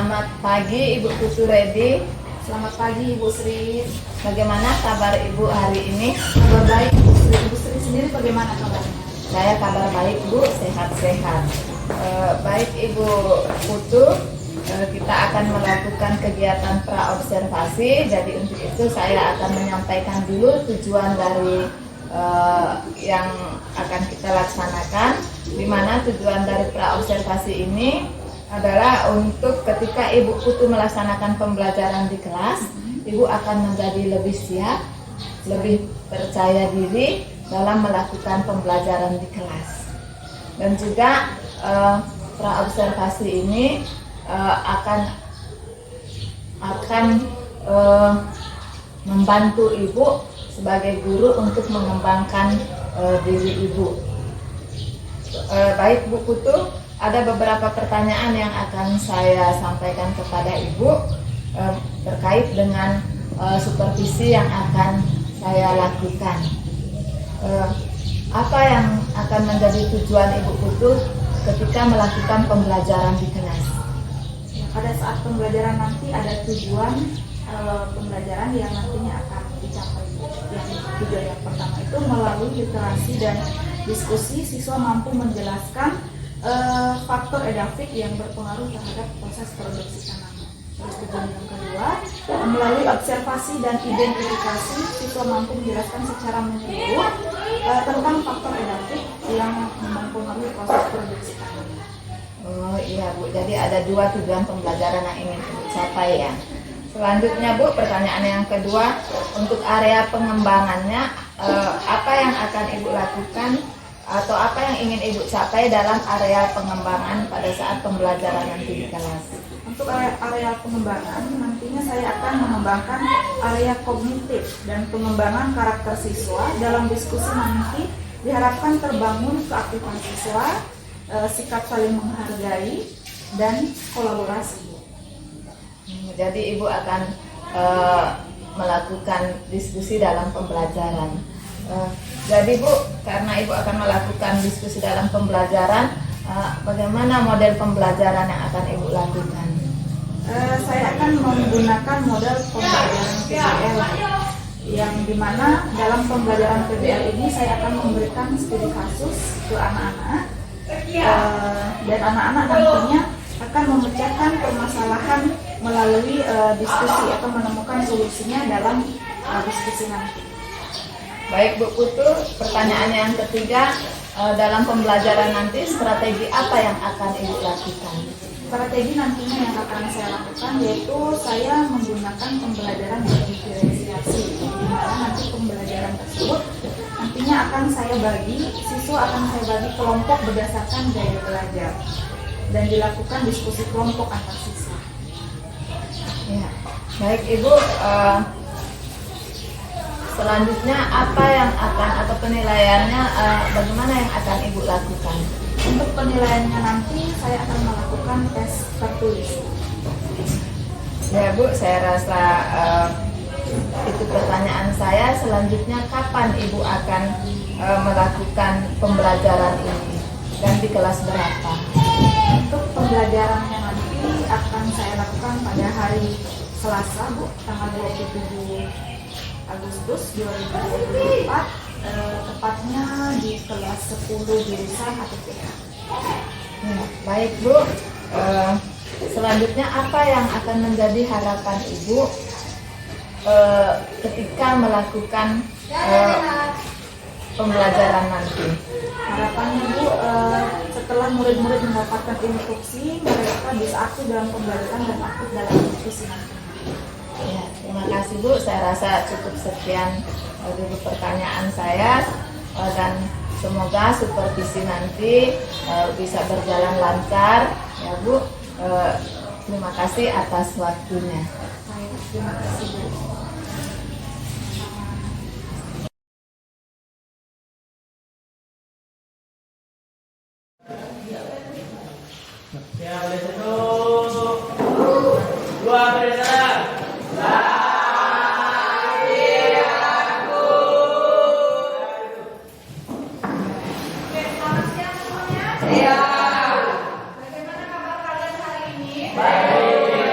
Selamat pagi Ibu Putu Redi. Selamat pagi Ibu Sri. Bagaimana kabar Ibu hari ini? Kabar baik Ibu Sri. Ibu Sri sendiri bagaimana kabarnya? Saya kabar baik Bu, sehat-sehat. Baik Ibu Putu, kita akan melakukan kegiatan praobservasi. Jadi untuk itu saya akan menyampaikan dulu tujuan dari yang akan kita laksanakan, di mana tujuan dari praobservasi ini adalah untuk ketika Ibu Putu melaksanakan pembelajaran di kelas, Ibu akan menjadi lebih siap, lebih percaya diri dalam melakukan pembelajaran di kelas. Dan juga praobservasi ini akan membantu Ibu sebagai guru untuk mengembangkan diri Ibu. Baik Bu Putu, ada beberapa pertanyaan yang akan saya sampaikan kepada Ibu terkait dengan supervisi yang akan saya lakukan. Apa yang akan menjadi tujuan Ibu Putu ketika melakukan pembelajaran di kelas? Pada saat pembelajaran nanti ada tujuan pembelajaran yang nantinya akan dicapai. Yang pertama itu melalui literasi dan diskusi, siswa mampu menjelaskan faktor edafik yang berpengaruh terhadap proses produksi tanaman. Terus tujuan yang kedua, melalui observasi dan identifikasi, siswa mampu menjelaskan secara menyeluruh tentang faktor edafik yang mempengaruhi proses produksi tanaman. Oh iya Bu, jadi ada dua tujuan pembelajaran yang ingin Ibu capai ya. Selanjutnya Bu, pertanyaan yang kedua, untuk area pengembangannya, apa yang akan Ibu lakukan atau apa yang ingin Ibu capai dalam area pengembangan pada saat pembelajaran nanti di kelas? Untuk area pengembangan, nantinya saya akan mengembangkan area kognitif dan pengembangan karakter siswa. Dalam diskusi nanti diharapkan terbangun keaktifan siswa, sikap saling menghargai, dan kolaborasi. Jadi Ibu akan melakukan diskusi dalam pembelajaran. Jadi Bu, karena Ibu akan melakukan diskusi dalam pembelajaran, bagaimana model pembelajaran yang akan Ibu lakukan? Saya akan menggunakan model pembelajaran PBL, yang dimana dalam pembelajaran PBL ini saya akan memberikan studi kasus ke anak-anak, dan anak-anak nantinya akan memecahkan permasalahan melalui diskusi atau menemukan solusinya dalam diskusi nanti. Baik Bu Putu, pertanyaan yang ketiga, dalam pembelajaran nanti strategi apa yang akan Ibu lakukan? Strategi nantinya yang akan saya lakukan yaitu saya menggunakan pembelajaran diferensiasi, di mana nanti pembelajaran tersebut nantinya akan saya bagi, siswa akan saya bagi kelompok berdasarkan gaya belajar dan dilakukan diskusi kelompok antar siswa. Ya, baik Ibu. Selanjutnya apa yang akan atau penilaiannya bagaimana yang akan Ibu lakukan? Untuk penilaiannya nanti saya akan melakukan tes tertulis. Ya Bu, saya rasa itu pertanyaan saya. Selanjutnya kapan Ibu akan melakukan pembelajaran ini dan di kelas berapa? Untuk pembelajarannya nanti akan saya lakukan pada hari Selasa Bu, tanggal 27 Agustus 2024, tepatnya di kelas 10 jurusan HTPK. Ya, baik Bu. Selanjutnya apa yang akan menjadi harapan Ibu ketika melakukan pembelajaran nanti? Harapannya Bu, setelah murid-murid mendapatkan instruksi, mereka bisa aktif dalam pembelajaran dan aktif dalam diskusi nanti. Ya, terima kasih Bu. Saya rasa cukup sekian dulu pertanyaan saya, dan semoga supervisi nanti bisa berjalan lancar ya Bu. Terima kasih atas waktunya. Baik, terima kasih Bu. Ya, boleh duduk. Dua berdasar. Iya. Bagaimana kabar kalian hari ini? Baik.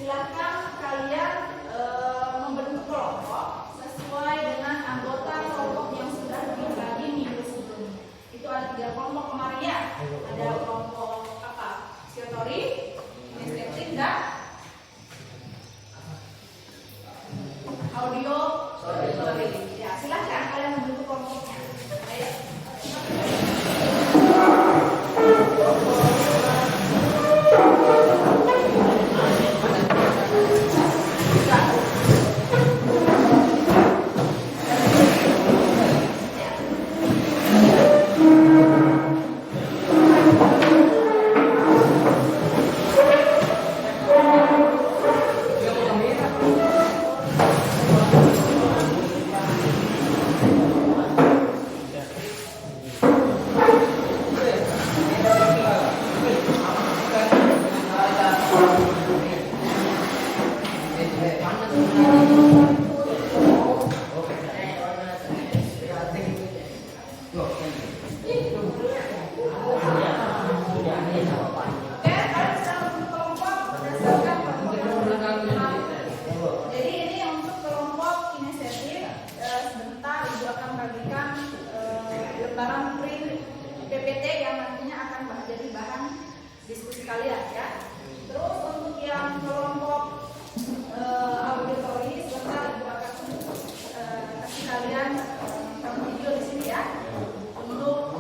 silakan kalian membentuk kelompok sesuai dengan anggota kelompok yang sudah dibagi minggu sebelumnya. Itu ada 3 kelompok kemarin ya. Ada kelompok apa? Psikologi, estetik, dan audio. Ya, silakan kalian membentuk kelompoknya. Ayo. Jadi ini untuk kelompok kinestetik, sebentar Ibu akan bagikan lembaran print PPT yang nantinya akan jadi bahan diskusi kalian ya. Terus untuk yang kelompok auditory, sebentar Ibu akan kasih kalian video di sini ya untuk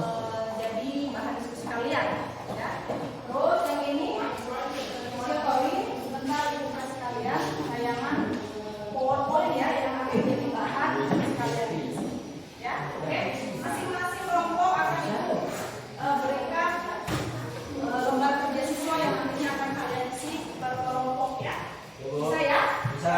jadi bahan diskusi kalian ya. Terus yang ini auditory, sebentar Ibu kasih kalian tayangan PowerPoint ya yang akan jadi bahan diskusi kalian di sini ya. Oke, masing-masing kelompok akan Ibu berikan lembar kerja siswa yang nantinya akan kalian isi per kelompok ya. Bisa ya? Bisa.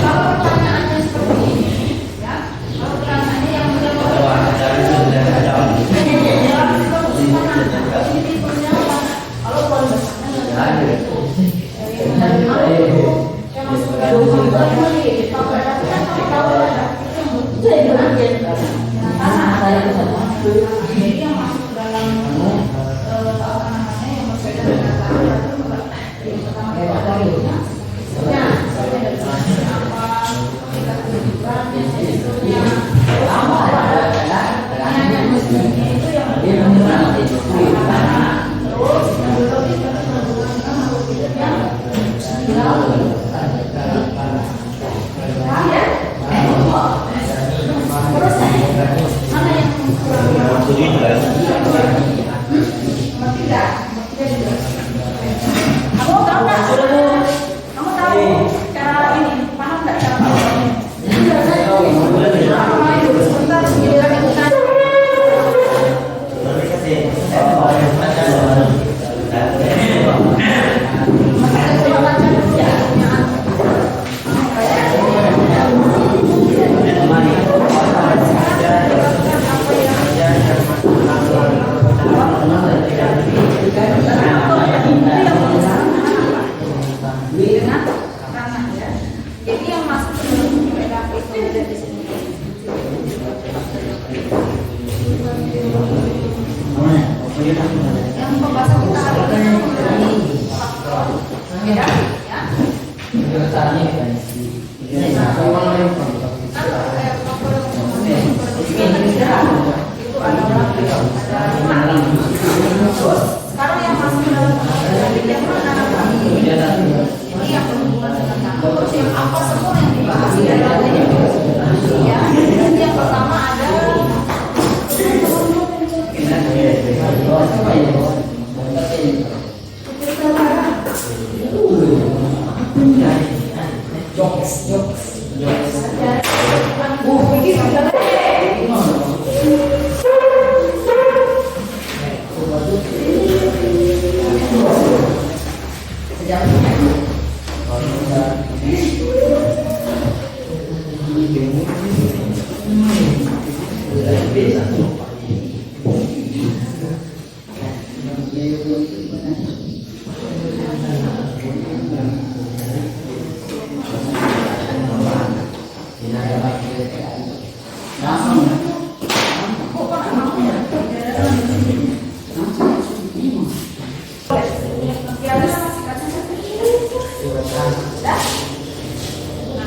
Kalau pertanyaannya seperti ini, ya, kalau pertanyaannya yang mudah kalau poin besarnya jadi yang masuk dalam apa namanya yang berbeda dengan yang pertama itu ada ya misalnya dari sisi apa tingkat kehidupan dan sebagainya sama ada pertanyaannya itu yang terus belum itu kamu tahu cara ini paham nggak cara sebentar giliran ikutan jadi yang masuk ke dalam PDAP itu ada di sini. Yang pembahasan kita hari ini mengenai faktor PDAP ya. Itu adalah ada 5. Sekarang yang masuk ke dalam PDAP yang mana? Ini yang berhubungan dengan terus yang apa semua yang dibahas di dalamnya ya. Jadi yang pertama ada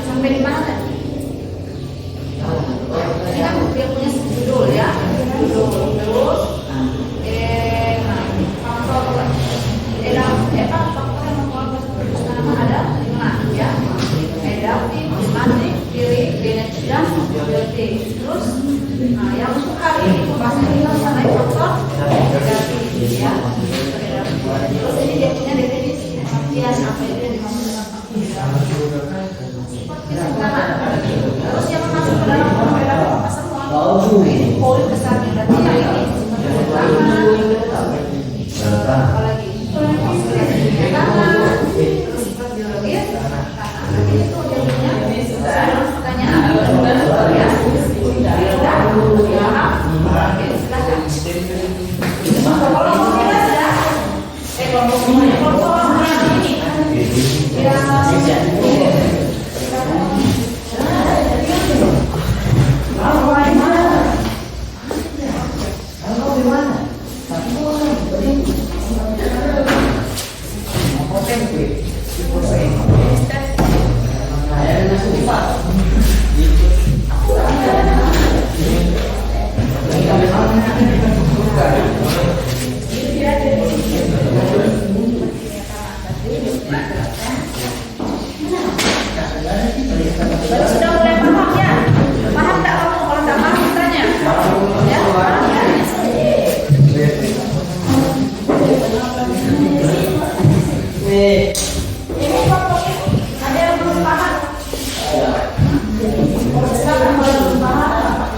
sampai di mana tadi? Ini kan dia punya judul ya, judul terus faktor yang membuat keputusan ada 5 ya, adaptif, dynamic, diri, genetik dan mobility. Terus, yang untuk hari ini pembahasan kita mengenai faktor adaptif ya. Terus ini dia punya definisi pengertian apa itu yang dimaksud dengan faktor. Terus yang masuk ke dalam formula apa semua? Ini poin besarnya berarti yang ini apalagi terus sifat biologis itu jadinya pertanyaan ya sudah mulai paham ya? Paham tak kamu? Kalau tak paham tanya ya? Ini faktor ini ada yang belum paham? Silakan kalau belum paham.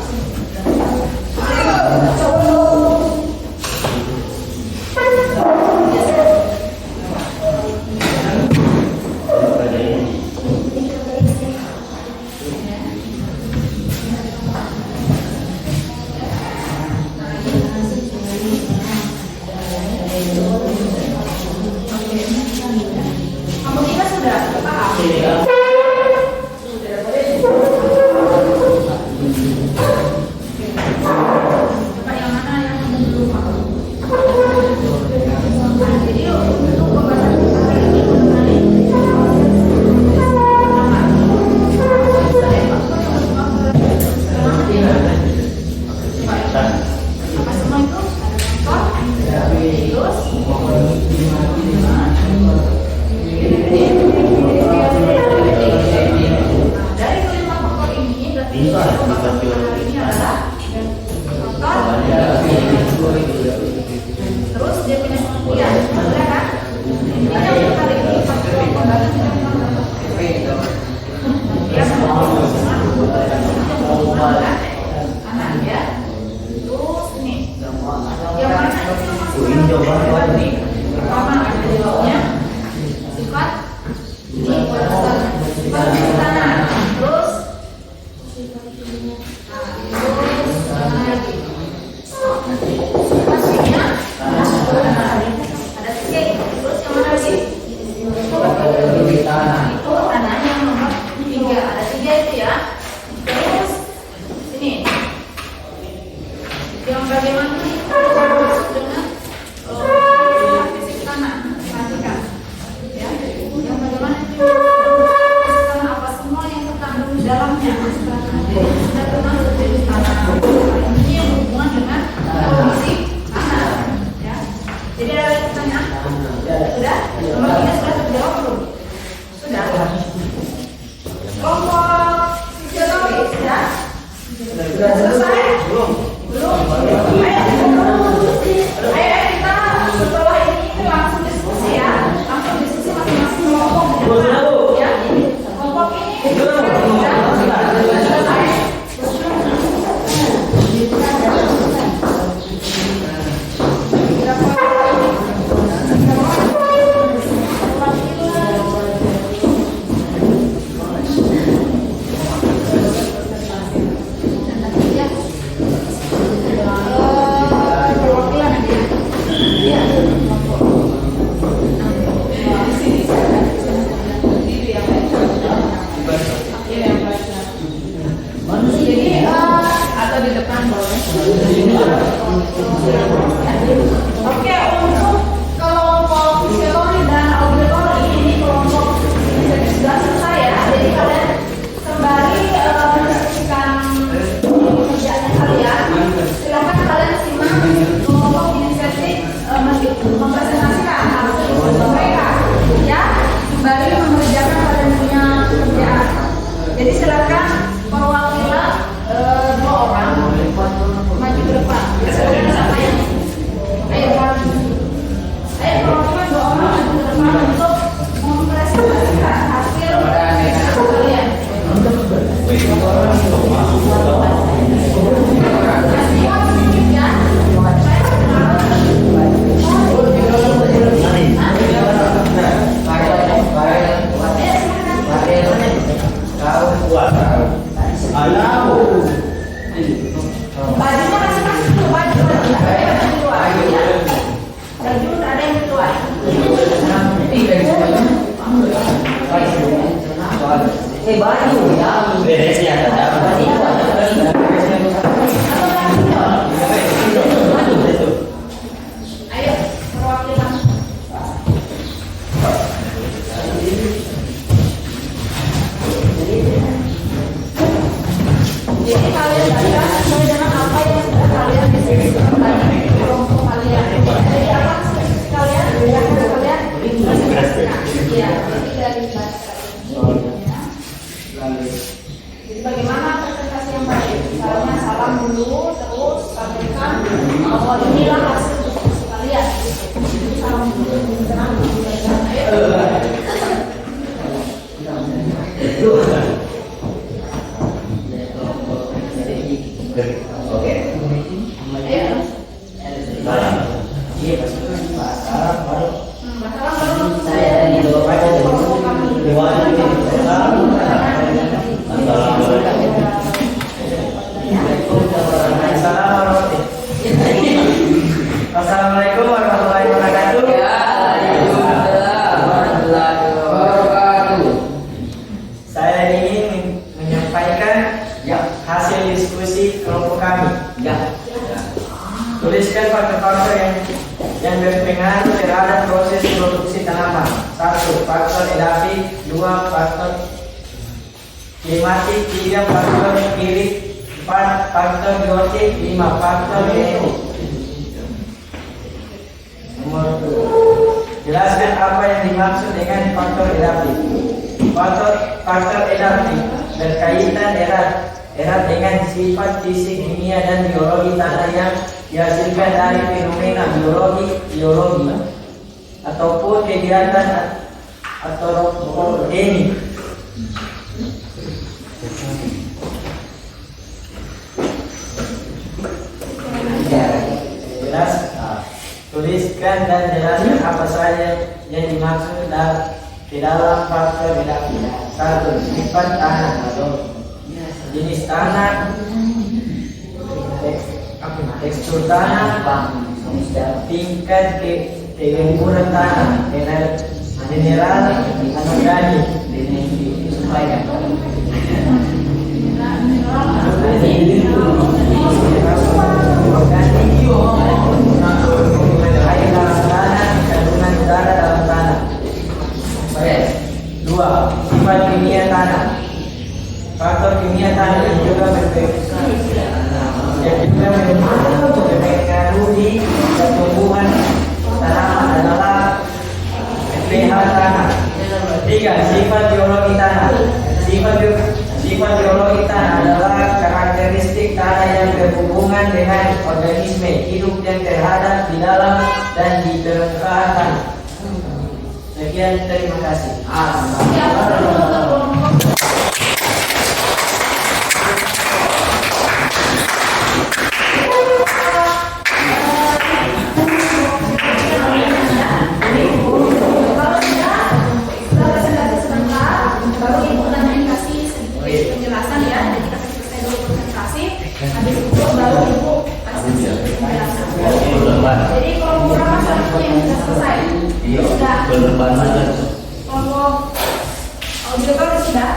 sifat ini sifat tanah. Terus mana lagi? Sifatnya ada tiga. Terus yang mana lagi? Itu tanah yang nomor 3. Ada 3 itu ya. Terus ini yang bagaimana masuk dengan fisik tanah, perhatikan ya. Yang bagaimana tanah apa semua yang terkandung di dalamnya sudah termasuk jenis tanah. Ini yang berhubungan dengan kondisi tanah ya. Jadi ada pertanyaan? Sudah? Nomor 3 sudah terjawab belum? Sudah. Kelompok fisionomis ya? Sudah selesai? Belum. Ayo kita setelah ini langsung diskusi ya. Langsung diskusi masing-masing kelompok ya. Kelompok ini sudah selesai. Atau di depan boleh. Oke, untuk kelompok fisiologi dan audiologi ini kelompok sudah selesai ya. Jadi kalian kembali mendiskusikan pekerjaannya kalian. Silakan kalian simak kelompok inisiatif mempresentasikan hasil mereka ya. Kembali mengerjakan kalian punya pekerjaan. Jadi silakan perwakilan 2 orang maju ke depan. Silakan siapa yang ayo perwakilan 2 orang maju ke depan untuk mempresentasikan hasil kalian. Bajunya masing-masing tuh, baju ada yang keluar ya. Baju ada yang keluar. Baju ya. Beresnya ada. Ayo perwakilan. Jadi kalian baca sesuai dengan apa yang sudah kalian diskusikan tadi di kelompok kalian. Jadi apa diskusi kalian? Kalian presentasikan. Ya, jadi dari bahasa ini. Jadi bagaimana presentasi yang baik? Misalnya salam dulu, terus sampaikan bahwa inilah hasil diskusi kalian. Jadi salam dulu, tenang dulu. Assalamualaikum warahmatullahi wabarakatuh. Saya ingin menyampaikan hasil diskusi kelompok kami. Tuliskan faktor-faktor yang berpengaruh terhadap proses produksi tanaman. 1. Faktor edafi. 2. Faktor klimatik. 3. Faktor kirik. 4. Faktor biotik. 5. Faktor genetik. Nomor 2. Jelaskan apa yang dimaksud dengan faktor edafi. Faktor edafi berkaitan erat dengan sifat fisik, kimia, dan biologi tanah yang dihasilkan dari fenomena biologi ataupun kegiatan antropogeni. Tuliskan dan jelaskan apa saja yang dimaksud di dalam faktor edafi. 1. Sifat tanah atau jenis tanah, tekstur tanah, tingkat kelemburan tanah, mineral, anorganik, air dalam tanah, kandungan udara dalam tanah. 2. Sifat kimia tanah. Faktor kimia tanah yang juga mempengaruhi pertumbuhan tanaman adalah pH tanah. 3. Sifat geologi tanah. Sifat geologi tanah adalah karakteristik tanah yang berhubungan dengan organisme hidup yang terhadap di dalam dan di permukaan tanah. Sekian, terima kasih. Baru ibu nanti kasih sedikit penjelasan ya. Jadi kita selesai dulu presentasi. Habis itu baru ibu kasih sedikit penjelasan. Jadi kelompok berapa selanjutnya yang sudah selesai? Sudah. Kelompok audio kan sudah?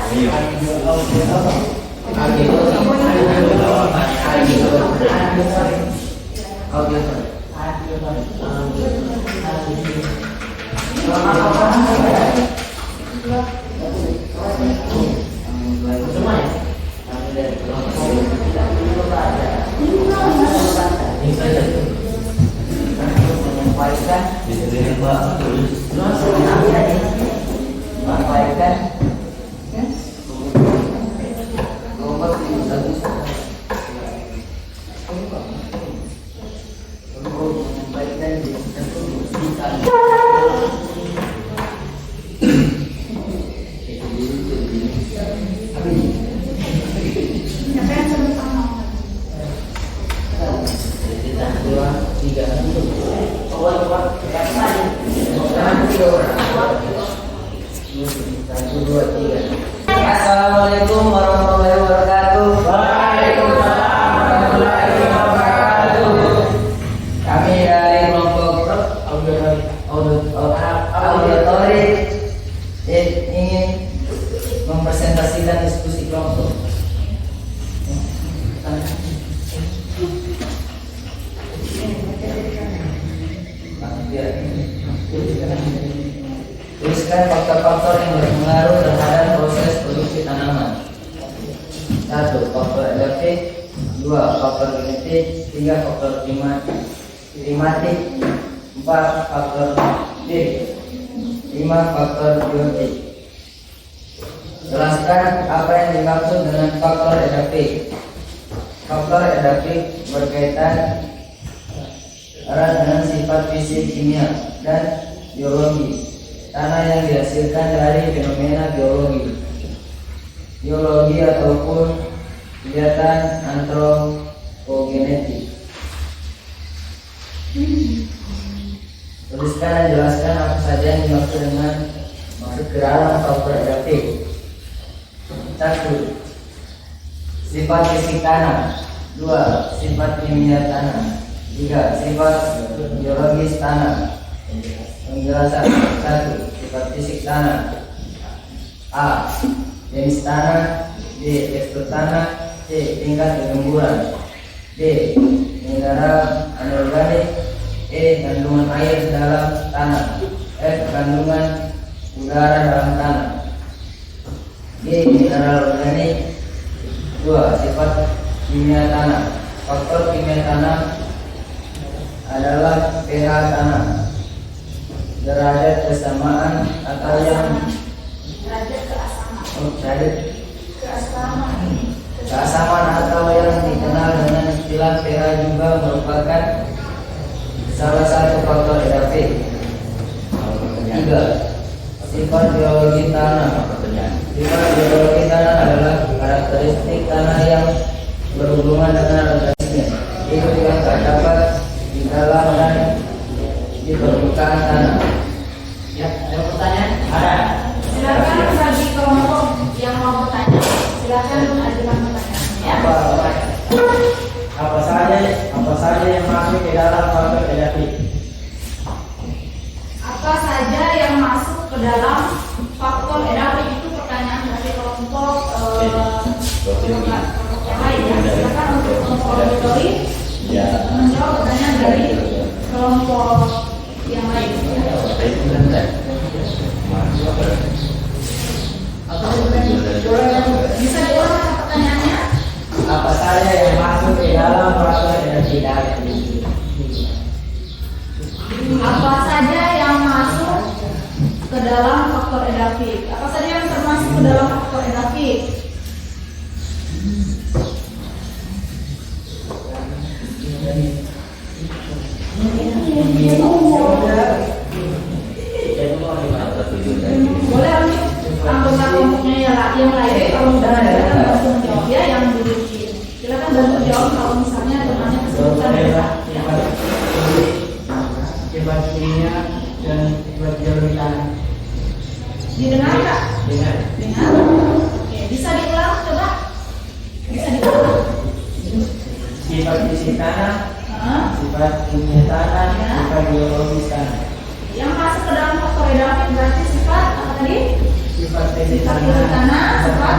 Assalamualaikum warahmatullahi wabarakatuh. Waalaikumsalam warahmatullahi wabarakatuh. Kami dari kelompok auditori ingin mempresentasikan diskusi kelompok. Tuliskan faktor-faktor yang berpengaruh terhadap proses produksi tanaman. 1. Faktor adaptif. 2. Faktor genetik. 3. Faktor klimatik. 4. Faktor biologis. 5. Faktor biotik. Jelaskan apa yang dimaksud dengan faktor adaptif. Faktor adaptif berkaitan erat dengan sifat fisik, kimia, dan biologi tanah yang dihasilkan dari fenomena biologi ataupun kegiatan antropogenetik. Tuliskan dan jelaskan apa saja yang dimaksud dengan maksud ke dalam faktor adaptif. 1. Sifat fisik tanah. 2. Sifat kimia tanah. 3. Sifat biologis tanah. Penjelasan. 1. Sifat fisik tanah. A. Jenis tanah. B. Tekstur tanah. C. Tingkat kelemburan. D. Mineral anorganik. E. Kandungan air dalam tanah. F. Kandungan udara dalam tanah. G. Mineral organik. 2. Sifat kimia tanah. Faktor kimia tanah adalah pH tanah, derajat kesamaan atau yang keasaman atau yang dikenal dengan istilah pH juga merupakan salah satu faktor adaptif. 3. Sifat biologi tanah. Sifat biologi tanah adalah karakteristik tanah yang berhubungan dengan organisme hidup yang terdapat di dalam dan di permukaan tanah. Ya, ada pertanyaan? Ada. kelompok yang lain ya. Silakan untuk kelompok auditori menjawab pertanyaan dari kelompok yang lain. Bisa diulang pertanyaannya? Apa saja yang masuk ke dalam faktor energi David? Apa saja yang masuk ke dalam faktor David? Apa saja yang termasuk ke dalam faktor David? Boleh anggota kelompoknya yang lain kalau sudah ada bantu menjawab ya yang dirugi. Silakan bantu jawab kalau misalnya temannya kesulitan ya. Sifat kimia dan sifat biologi tanah. Didengar nggak? Dengar. Dengar. Oke, bisa diulang coba. Bisa diulang. Sifat fisik tanah, Hah? sifat kimia tanah, Ya. sifat biologis tanah. Yang masuk ke dalam faktor David berarti sifat apa tadi? Sifat fisik Sifat fisik tanah, sifat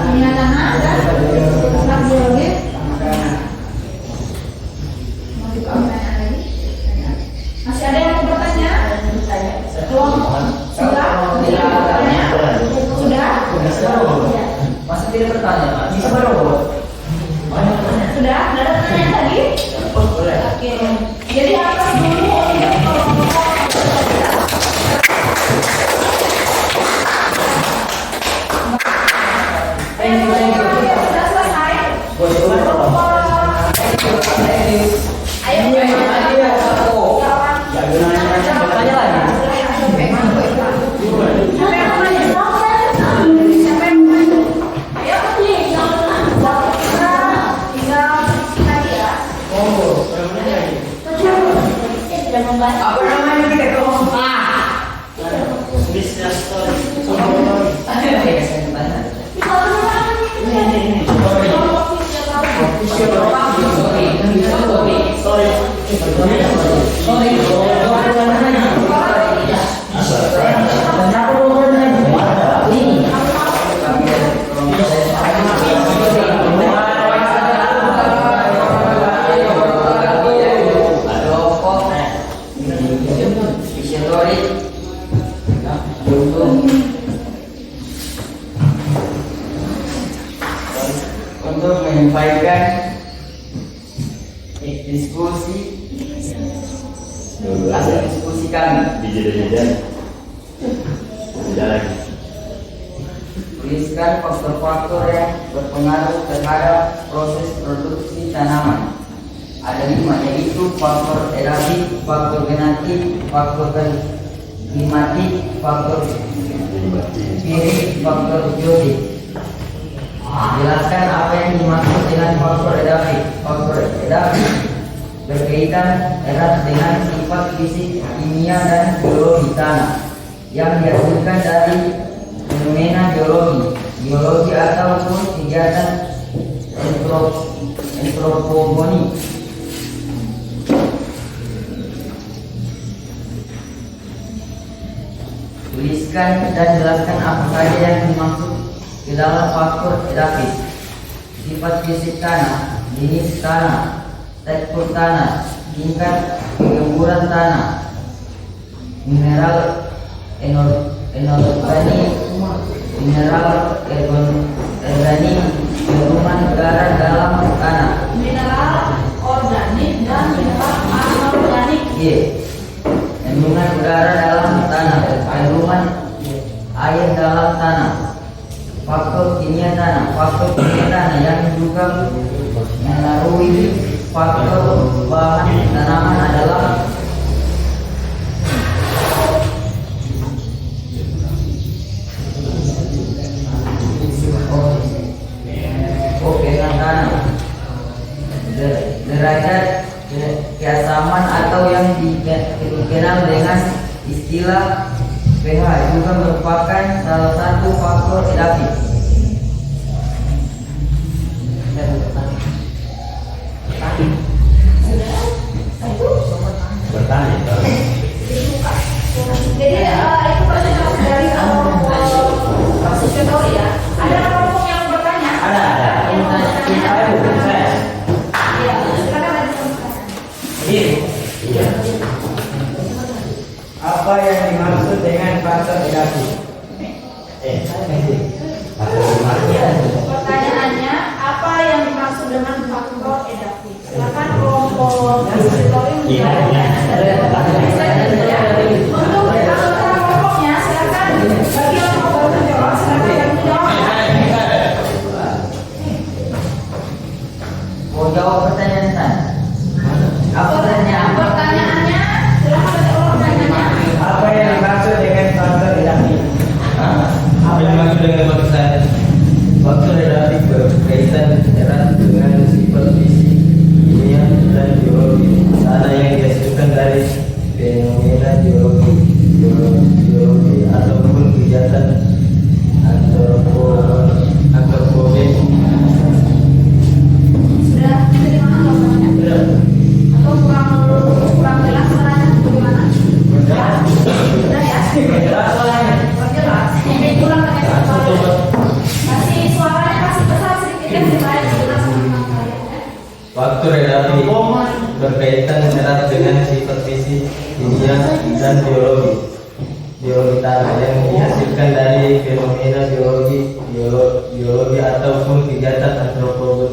kimia tanah, dan sifat biologis tanah. mau dibuka pertanyaan lagi? Masih ada yang mau bertanya? Kelompok sudah? Tidak bertanya? Sudah? Ya. Masa tidak bertanya? Bisa berubah. Banyak pertanyaan. Sudah? Tidak ada pertanyaan lagi? Oh, boleh. Oke. Jadi atas dulu untuk kelompok sudah selesai. Apa namanya kita kelompok? Untuk menyampaikan diskusi hasil diskusi kami. Tuliskan faktor-faktor yang berpengaruh terhadap proses produksi tanaman. Ada 5, yaitu faktor edafik, faktor genetik, faktor klimatik, faktor spirit, faktor biotik. Jelaskan apa yang dimaksud dengan faktor edafik. Faktor edafik berkaitan erat dengan sifat fisik, kimia, dan biologi tanah yang dihasilkan dari fenomena biologi ataupun kegiatan antropogenik. Tuliskan dan jelaskan apa saja yang dimaksud di dalam faktor edafik. Sifat fisik tanah, jenis tanah, tekstur tanah, tingkat kegemburan tanah, mineral inorganik, mineral organik, kandungan garam dalam tanah. Mineral organik dan mineral anorganik. Iya. Kandungan udara dalam tanah, kandungan air dalam tanah. Faktor kimia tanah, faktor kimia tanah yang juga mengaruhi faktor bahan tanaman adalah tanah, derajat keasaman atau yang dikenal dengan istilah pH juga merupakan salah satu faktor edafik. Jadi itu presentasi dari kelompok ya. Ada kelompok yang bertanya? Ada. Pertanyaannya, apa yang dimaksud dengan faktor edaptif? Silakan kelompok diskusi menjawab. Untuk anggota kelompoknya, silakan bagi yang mau menjawab, silakan menjawab. Mau jawab pertanyaan Tan? Apa pertanyaan? Pertanyaannya, silakan menjawab pertanyaannya. Apa yang dimaksud dengan faktor edaptif? Apa yang dimaksud dengan faktor? Faktor edaptif berkaitan erat dengan sifat fisik, kimia, dan biologi. Ada yang dihasilkan dari fenomena biologi ataupun kegiatan antropogen. Sudah diterima jawabannya? Atau kurang jelas caranya bagaimana? Sudah ya? Kurang jelas. Kurang kasih suaranya kasih besar sedikit ya supaya jelas sama kalian ya. Faktor edaptif berkaitan erat dengan sifat fisik, kimia, dan biologi tanah yang dihasilkan dari fenomena biologi ataupun kegiatan antropogen.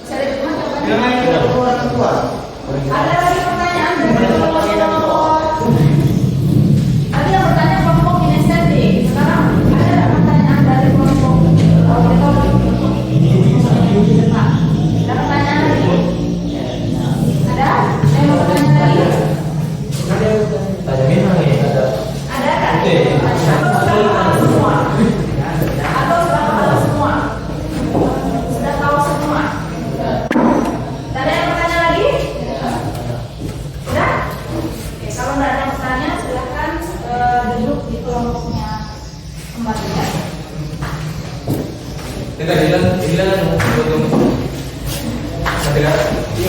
Bisa diterima jawabannya? Ada lagi pertanyaan dari kelompok. Tadi yang bertanya kelompok kinestetik. Sekarang ada pertanyaan dari kelompok ada pertanyaan lagi? Ada? Yang mau bertanya lagi? Tanya memang ini ada. Ada kan? Atau sudah tahu semua? Atau sudah tahu semua? Sudah tahu semua? Ada yang bertanya lagi? Sudah? Oke, kalau tidak ada yang bertanya, silakan duduk di kelompoknya kembali ya. Kita bilang untuk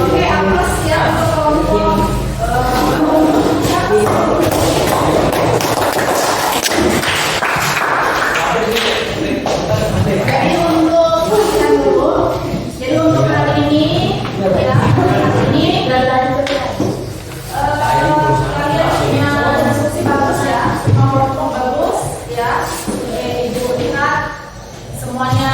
Oke, aplaus ya untuk kelompok. Jadi untuk urusan dulu. Jadi untuk hari ini ya, hari ini kalian punya diskusi bagus ya, kelompok bagus ya. Ibu lihat semuanya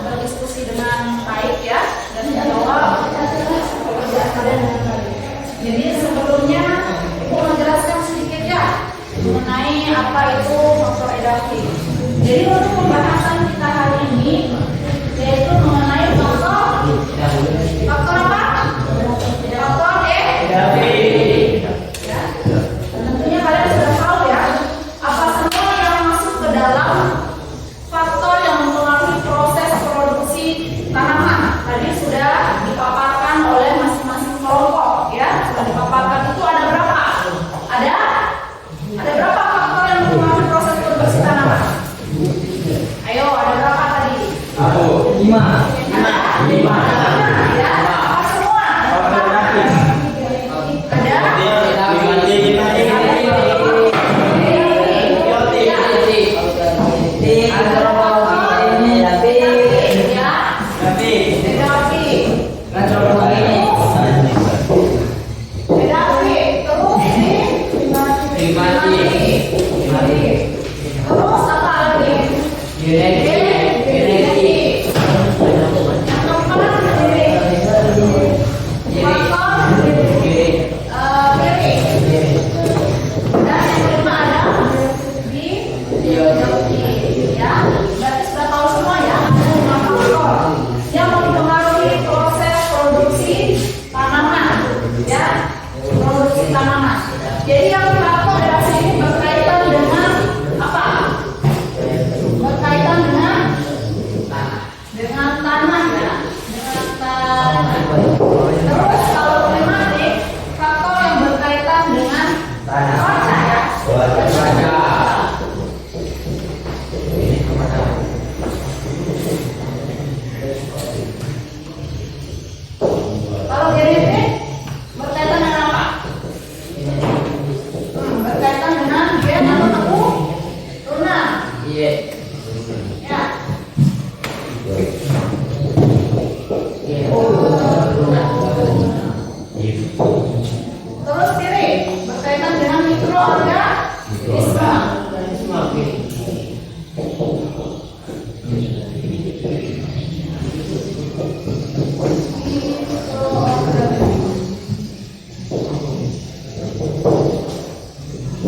berdiskusi dengan baik ya dan menjawab pekerjaan kalian dengan baik. Jadi sebelumnya Ibu menjelaskan sedikit ya mengenai apa itu faktor edaptif. Jadi untuk pembahasan kita hari ini yaitu mengenai faktor apa? Faktor edaptif. Ya. Tentunya kalian sudah tahu ya apa semua yang masuk ke dalam faktor yang mempengaruhi proses produksi tanaman. Tadi sudah dipaparkan oleh masing-masing kelompok ya. Sudah dipaparkan itu ada berapa? Ada berapa faktor yang mempengaruhi proses produksi tanaman? Ayo, ada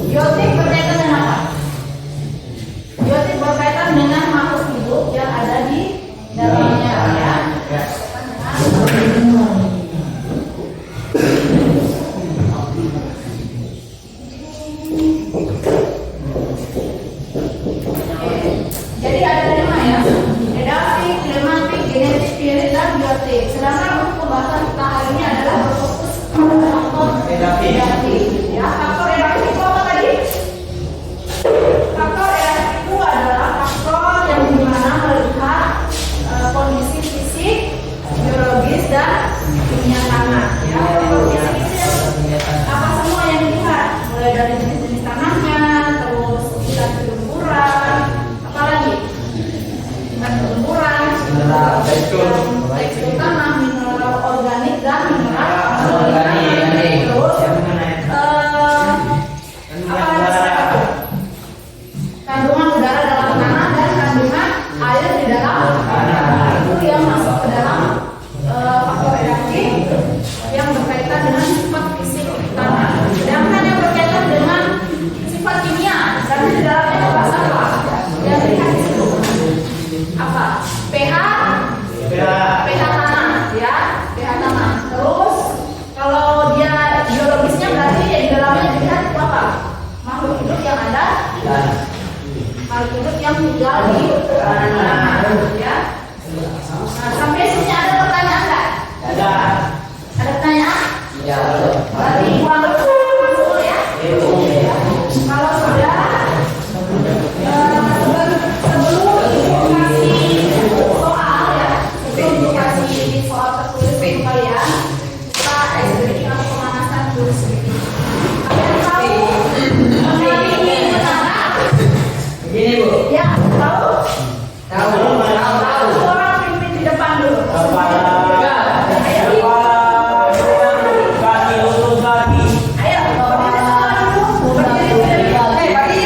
Biotik berkaitan dengan apa? Biotik berkaitan dengan makhluk hidup yang ada di dalamnya ya. Jadi ada 5 ya. Didaktik, klimatik, genetik, spirit, dan biotik. Sedangkan untuk pembahasan kita hari ini adalah berfokus pada faktor redaktif. Ya, faktor redaktif itu apa tadi? Faktor redaktif itu adalah faktor yang dimana melihat kondisi fisik, biologis, dan kimia tanah. Ya, faktor fisik itu apa semua yang dilihat, mulai dari jenis-jenis tanahnya, terus tingkat kelemburan, apalagi tingkat kelemburan, tekstur tanah, mineral organik dan mineral anorganik. Terus kandungan udara dalam tanah dan kandungan air di dalam tanah itu yang masuk ke dalam faktor redaktif yang berkaitan dengan sifat fisik tanah. Sedangkan yang berkaitan dengan sifat kimia, karena di dalamnya apa saja yang dilihat di situ apa? pH tanah ya, pH tanah. Terus kalau dia biologisnya berarti ya di dalamnya dilihat itu apa? Makhluk hidup yang ada, makhluk hidup yang tinggal di tanah ya. Nah, sampai sini ada pertanyaan nggak? Ada. Ada pertanyaan? Iya. Berarti uang dulu ya. Kalau sudah sebelum ibu kasih soal ya, sebelum ibu kasih soal tertulis untuk kalian, kita explaining atau pemanasan dulu sedikit. Kalian tahu mengenai ini benar? Begini Bu. Ya, tahu? Tahu. Orang pimpin di depan dulu. Kaki lutut kaki. Ayo, berdiri semua dulu. Berdiri.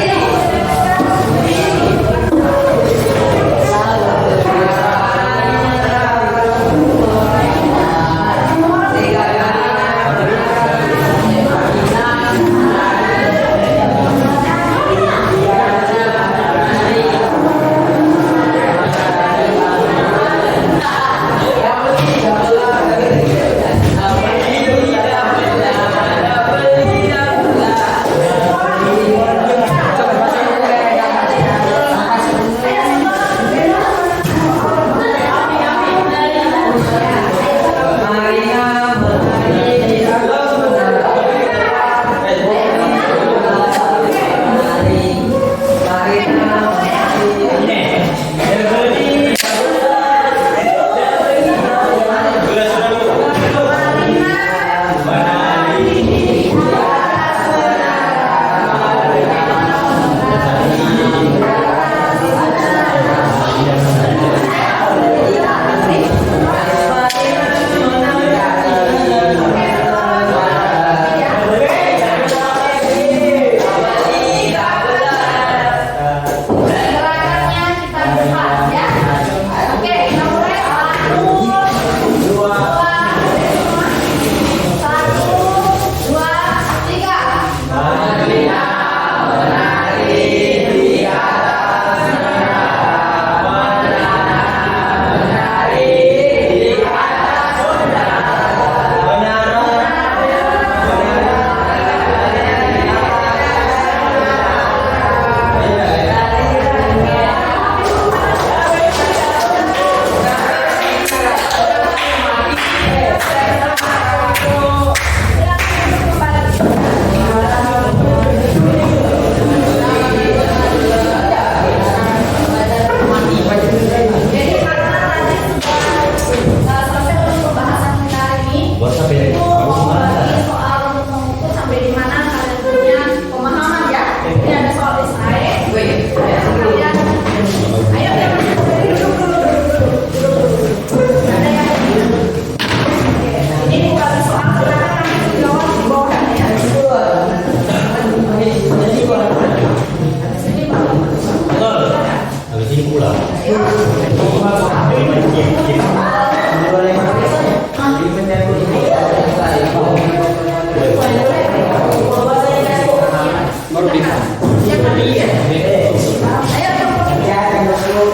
Silakan kerjakan soal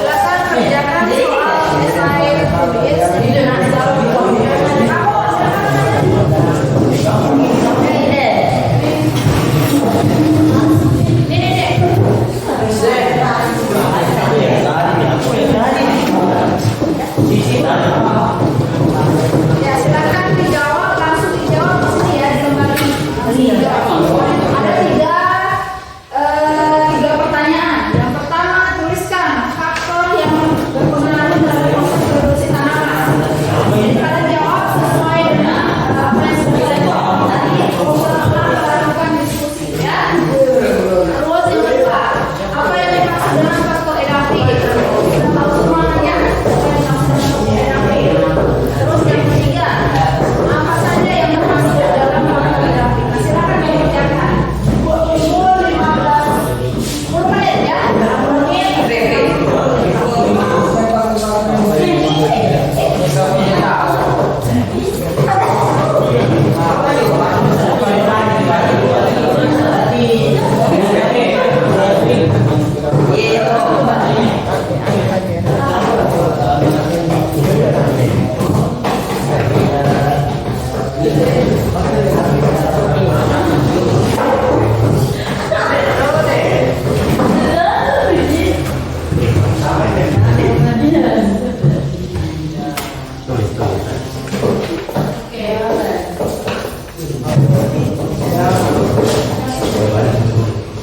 esai tulis dengan ya silakan dijawab, langsung dijawab di sini ya, di lembar ini. Ada tiga pertanyaan. Yang pertama, tuliskan faktor yang berpengaruh dalam proses produksi tanaman. Kita jawab sesuai dengan apa yang sudah kita jawab tadi. Lakukan diskusi ya. Terus yang kedua, apa yang dimaksud dengan faktor edafi? Kita tahu semuanya apa yang dimaksud dengan faktor edafi. Terus yang ketiga, apa saja yang termasuk dalam faktor edafi? Silakan dikerjakan. Umur 10 menit ya.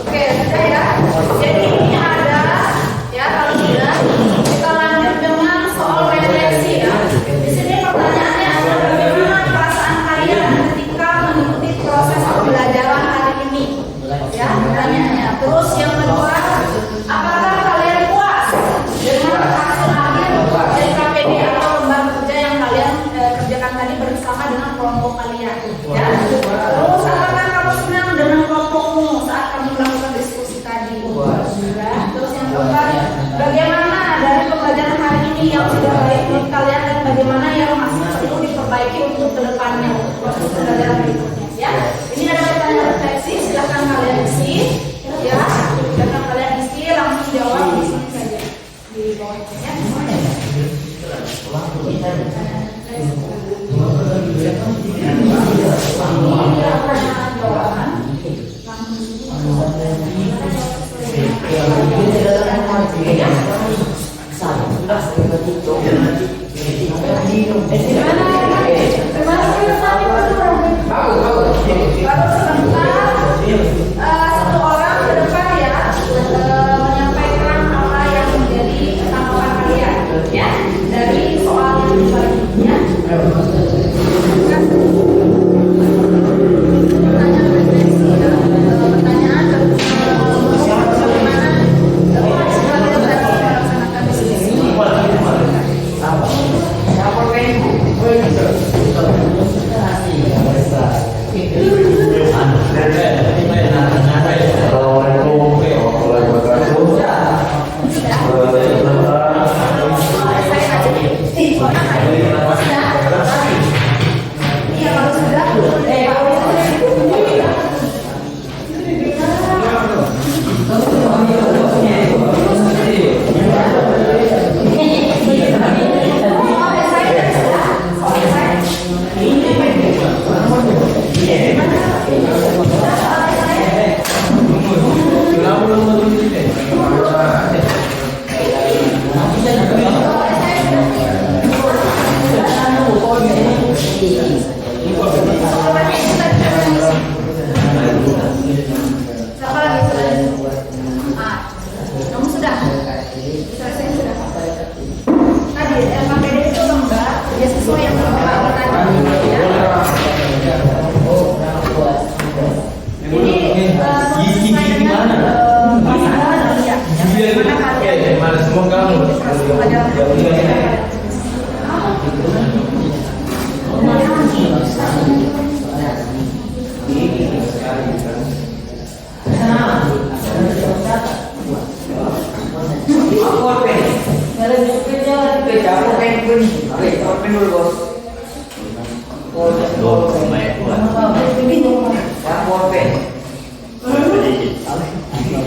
Oke, sudah ya. Jadi ini ada ya, kalau sudah kita lanjut dengan soal refleksi ya. Di sini pertanyaannya adalah bagaimana perasaan kalian ketika mengikuti proses pembelajaran hari ini? Ya, pertanyaannya. Terus yang kedua, apakah kalian puas dengan hasil akhir dari KPD atau lembar kerja yang kalian kerjakan tadi bersama dengan kelompok kalian? Ya. Terus apakah kamu senang dengan kelompokmu saat kamu melakukan diskusi tadi? Ya. Terus yang keempat, bagaimana dari pembelajaran hari ini yang sudah baik menurut kalian dan bagaimana yang masih perlu diperbaiki untuk kedepannya proses pembelajaran berikutnya? Ya, ini ada pertanyaan refleksi, silahkan kalian isi. Ya, silahkan kalian isi, langsung jawab di sini saja di bawahnya ya. Satu orang ke depan ya, menyampaikan apa yang menjadi tanggapan kalian ya dari soal yang dibagi ya. Pertanyaan refleksi ya, pertanyaan bagaimana kalian tadi melaksanakan diskusi. Iya, kalau sudah kamu sudah selesai sudah. Tadi KPD itu lembar ya sesuai yang terbaru tadi ya. Jadi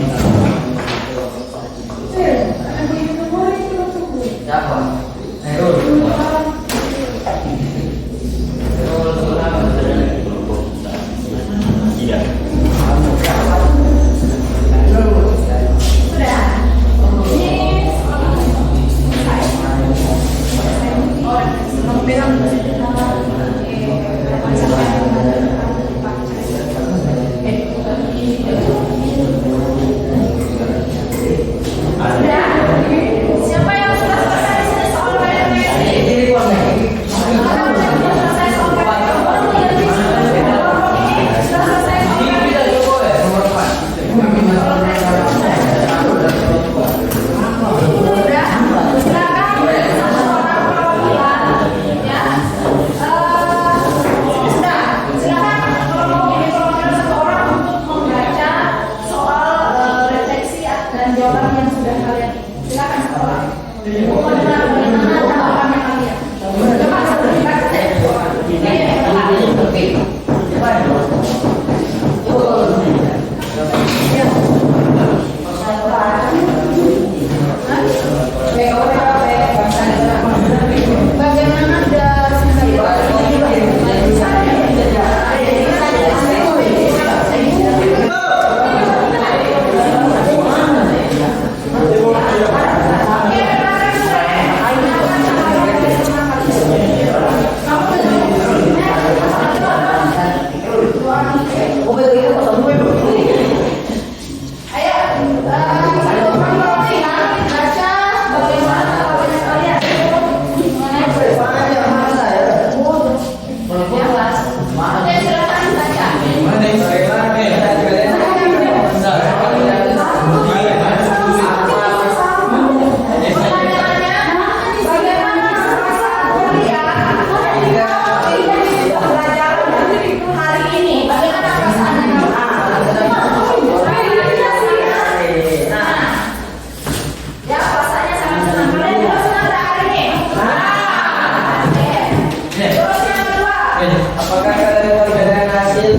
Apakah kalian keluarga dengan hasil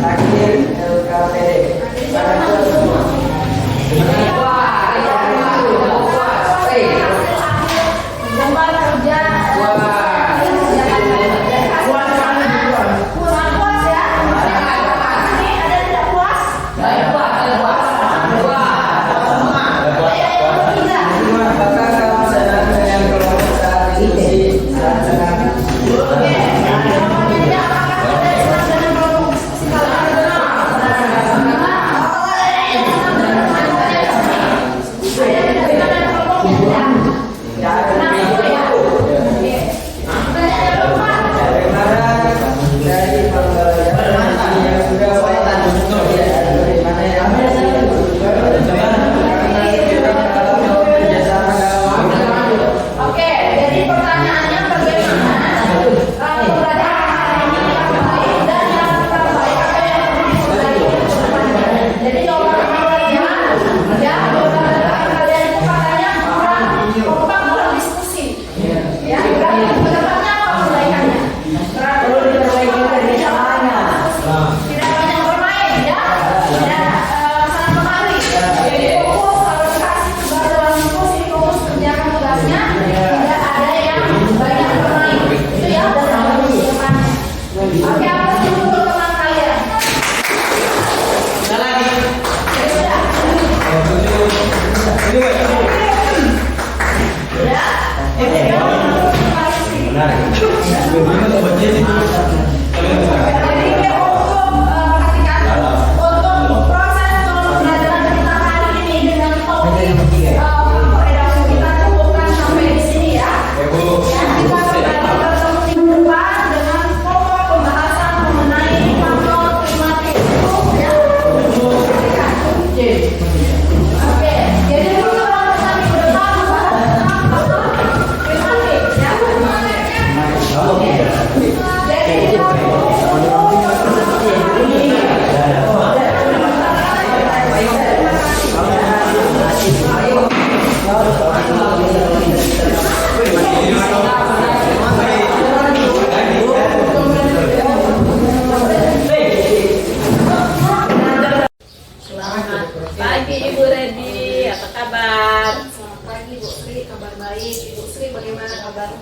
akhir LKPD? Apakah kamu senang dengan kelompok saat diskusi saat senang?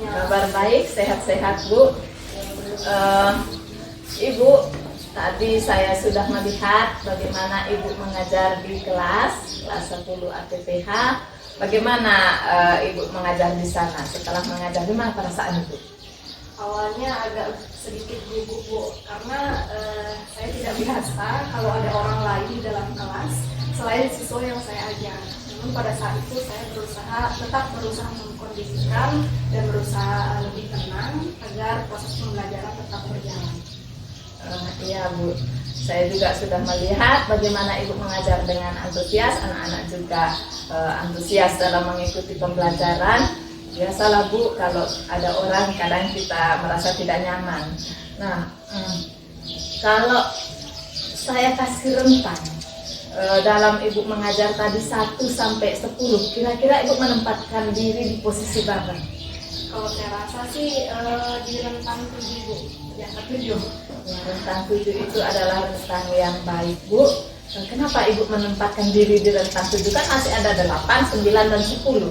Kabar baik, sehat-sehat Bu. Ibu, tadi saya sudah melihat bagaimana Ibu mengajar di kelas 10 APPH. Bagaimana Ibu mengajar di sana? Setelah mengajar, gimana perasaan Ibu? Awalnya agak sedikit gugup Bu, karena saya tidak biasa kalau ada orang lain di dalam kelas selain siswa yang saya ajar. Namun pada saat itu saya tetap berusaha mengkondisikan dan berusaha lebih tenang agar proses pembelajaran tetap berjalan. Iya Bu, saya juga sudah melihat bagaimana Ibu mengajar dengan antusias, anak-anak juga antusias dalam mengikuti pembelajaran. Biasalah Bu, kalau ada orang kadang kita merasa tidak nyaman. Nah, kalau saya kasih rentang dalam Ibu mengajar tadi 1 sampai 10, kira-kira Ibu menempatkan diri di posisi berapa? Kalau saya rasa sih di rentang 7 Bu, di angka 7. Ya, rentang 7 itu adalah rentang yang baik, Bu. Kenapa Ibu menempatkan diri di rentang 7? Kan masih ada 8, 9, dan 10.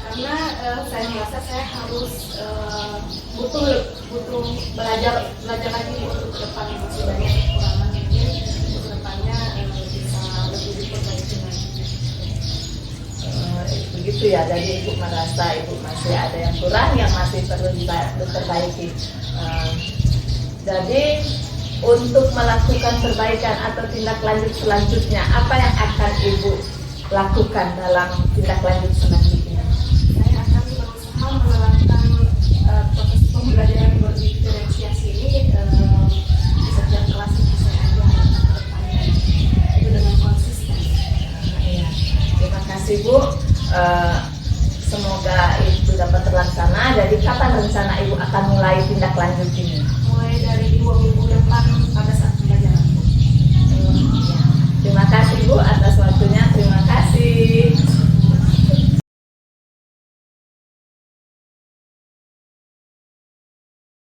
Karena saya merasa saya harus butuh belajar lagi untuk ke depan, masih banyak kekurangan mungkin untuk kedepannya bisa lebih diperbaiki lagi. Begitu ya, jadi Ibu merasa Ibu masih ada yang kurang yang masih perlu diperbaiki. Jadi untuk melakukan perbaikan atau tindak lanjut selanjutnya, apa yang akan Ibu lakukan dalam tindak lanjut selanjutnya? Saya akan berusaha menerapkan proses pembelajaran berdiferensiasi ini di setiap kelas yang saya ajar ke depannya, itu dengan konsisten. Iya. Terima kasih Bu. Semoga itu dapat terlaksana. Jadi kapan rencana Ibu akan mulai tindak lanjut ini? Mulai dari 2 minggu depan